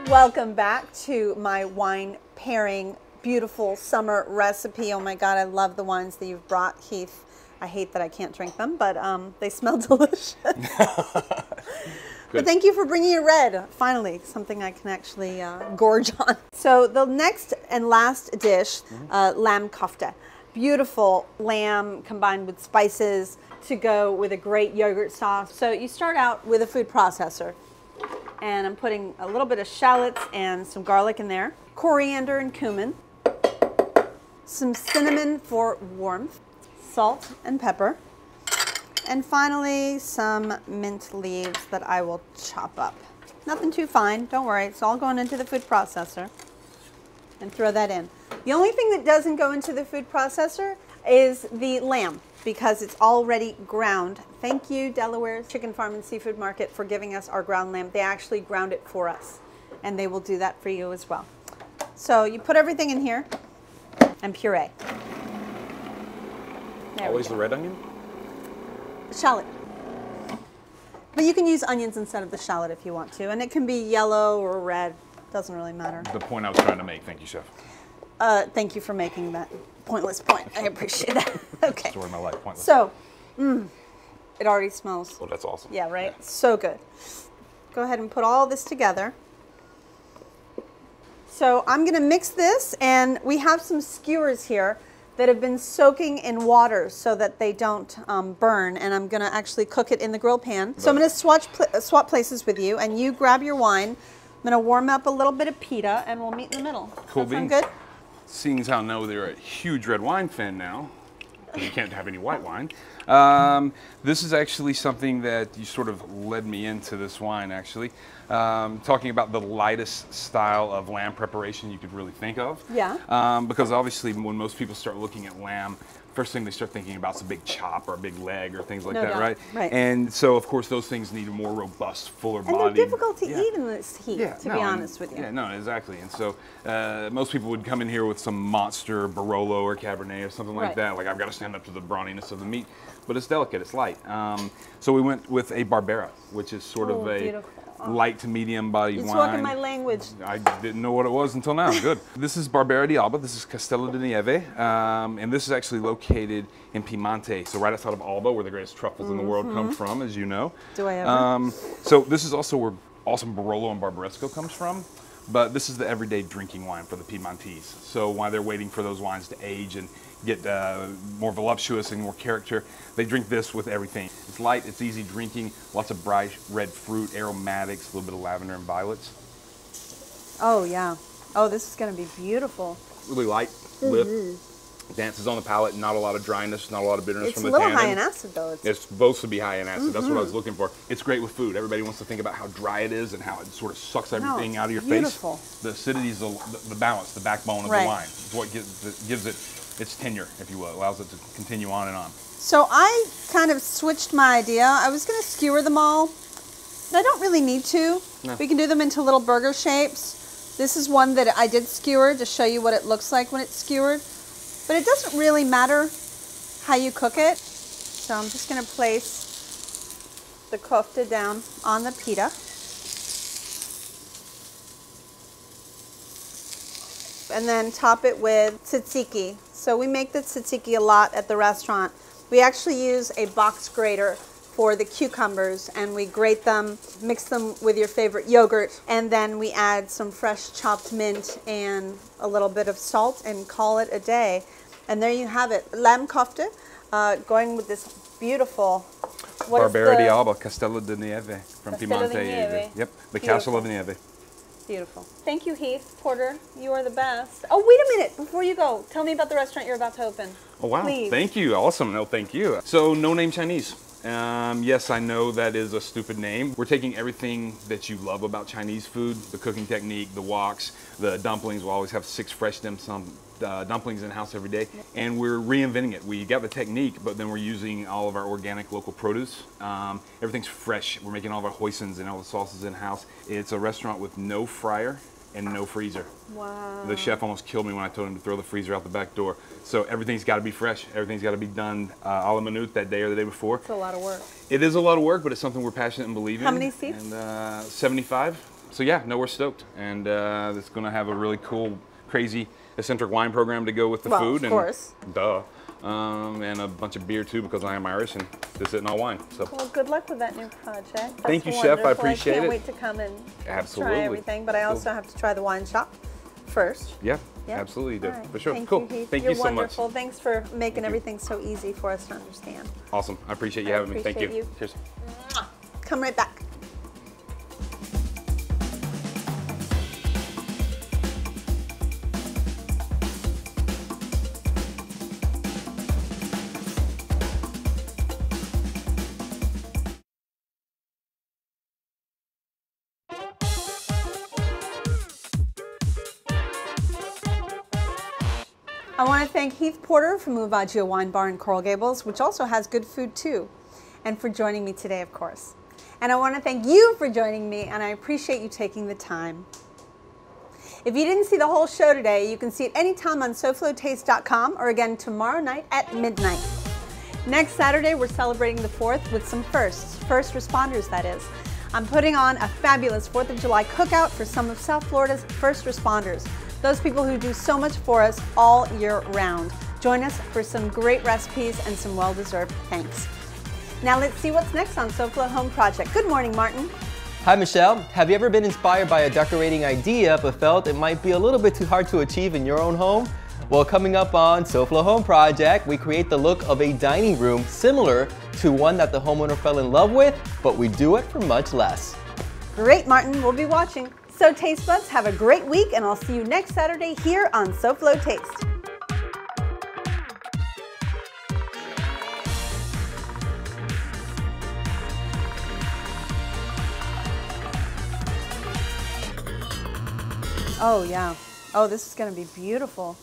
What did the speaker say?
Welcome back to my wine pairing beautiful summer recipe. Oh my God, I love the wines that you've brought, Heath. I hate that I can't drink them, but they smell delicious. But thank you for bringing it red. Finally, something I can actually gorge on. So the next and last dish, lamb kofte. Beautiful lamb combined with spices to go with a great yogurt sauce. So you start out with a food processor. And I'm putting a little bit of shallots and some garlic in there. Coriander and cumin. Some cinnamon for warmth. Salt and pepper. And finally, some mint leaves that I will chop up. Nothing too fine, don't worry. It's all going into the food processor. And throw that in. The only thing that doesn't go into the food processor is the lamb, because it's already ground. Thank you, Delaware's Chicken Farm and Seafood Market, for giving us our ground lamb. They actually ground it for us, and they will do that for you as well. So you put everything in here and puree. Always the red onion? Shallot. But you can use onions instead of the shallot if you want to, and it can be yellow or red. Doesn't really matter. The point I was trying to make. Thank you, Chef. Thank you for making that pointless point. I appreciate that. Okay. Story of my life, pointless. So, it already smells. Oh, that's awesome. Yeah, right? Yeah. So good. Go ahead and put all this together. So I'm going to mix this, and we have some skewers here that have been soaking in water so that they don't burn, and I'm going to actually cook it in the grill pan. So I'm going to swap places with you, and you grab your wine. I'm going to warm up a little bit of pita, and we'll meet in the middle. Cool beans. Sound good? Seeing as how I know they're a huge red wine fan now, because you can't have any white wine, this is actually something that you sort of led me into this wine, actually. Talking about the lightest style of lamb preparation you could really think of. Yeah. Because obviously when most people start looking at lamb, first thing they start thinking about is a big chop or a big leg or things like that, right? Right. And so, of course, those things need a more robust, fuller body. And they're difficult to eat in this heat, to be honest with you. Yeah, no, exactly. And so most people would come in here with some monster Barolo or Cabernet or something like that. Like, I've got to stand up to the brawniness of the meat. But it's delicate, it's light. So we went with a Barbera, which is sort of a light to medium body wine. You're talking my language. I didn't know what it was until now. Good. This is Barbera di Alba. This is Castello di Nieve. And this is actually located in Piemonte, so right outside of Alba, where the greatest truffles in the world come from, as you know. Do I ever? So this is also where awesome Barolo and Barbaresco comes from. But this is the everyday drinking wine for the Piedmontese. So while they're waiting for those wines to age and get more voluptuous and more character, they drink this with everything. It's light, it's easy drinking, lots of bright red fruit, aromatics, a little bit of lavender and violets. Oh, yeah. Oh, this is going to be beautiful. Really light, lift, dances on the palate, not a lot of dryness, not a lot of bitterness from the It's tannin. a little high in acid, though. It's supposed to be high in acid. That's what I was looking for. It's great with food. Everybody wants to think about how dry it is and how it sort of sucks everything out of your face. The acidity is the balance, the backbone of the wine. It's what gives it its tenure, if you will. It allows it to continue on and on. So I kind of switched my idea. I was going to skewer them all, but I don't really need to. No. We can do them into little burger shapes. This is one that I did skewer to show you what it looks like when it's skewered. But it doesn't really matter how you cook it. So I'm just going to place the kofte down on the pita. And then top it with tzatziki. So we make the tzatziki a lot at the restaurant. We actually use a box grater for the cucumbers, and we grate them, mix them with your favorite yogurt, and then we add some fresh chopped mint and a little bit of salt and call it a day. And there you have it, lamb kofte, going with this beautiful Barbera di Alba, Castello di Nieve from Piemonte. Yep, the Castle of Nieve. Beautiful. Thank you, Heath Porter. You are the best. Oh, wait a minute. Before you go, tell me about the restaurant you're about to open. Oh, wow. Please. Thank you. Awesome. No, thank you. So, No Name Chinese. Yes, I know that is a stupid name. We're taking everything that you love about Chinese food, the cooking technique, the woks, the dumplings. We'll always have 6 fresh dim sum dumplings in the house every day, and we're reinventing it. We got the technique, but then we're using all of our organic local produce. Everything's fresh. We're making all of our hoisin and all the sauces in house. It's a restaurant with no fryer and no freezer. Wow. The chef almost killed me when I told him to throw the freezer out the back door. So everything's got to be fresh. Everything's got to be done a la minute that day or the day before. It's a lot of work. It is a lot of work, but it's something we're passionate and believe in. How many seats? And 75. So yeah, no, we're stoked, and it's going to have a really cool, crazy, eccentric wine program to go with the food. Of course. Duh. And a bunch of beer too, because I am Irish and this isn't all wine. So. Well, good luck with that new project. That's Thank you, wonderful. Chef. I appreciate it. I can't wait to come and Absolutely. try everything, but I also have to try the wine shop first. Yeah, absolutely do. Right. For sure. Thank Cool. You, Heath. Thank You're you so much. wonderful. Thanks for making everything so easy for us to understand. Awesome. I appreciate you having me. Thank you. Cheers. Come right back. I want to thank Heath Porter from Uvaggio Wine Bar in Coral Gables, which also has good food too, and for joining me today, of course. And I want to thank you for joining me, and I appreciate you taking the time. If you didn't see the whole show today, you can see it anytime on SoFloTaste.com or again tomorrow night at midnight. Next Saturday, we're celebrating the 4th with some firsts, first responders that is. I'm putting on a fabulous 4th of July cookout for some of South Florida's first responders. Those people who do so much for us all year round. Join us for some great recipes and some well-deserved thanks. Now let's see what's next on SoFlo Home Project. Good morning, Martin. Hi, Michelle. Have you ever been inspired by a decorating idea but felt it might be a little bit too hard to achieve in your own home? Well, coming up on SoFlo Home Project, we create the look of a dining room similar to one that the homeowner fell in love with, but we do it for much less. Great, Martin. We'll be watching. So Taste Buds, have a great week, and I'll see you next Saturday here on SoFlo Taste. Oh, yeah. Oh, this is going to be beautiful.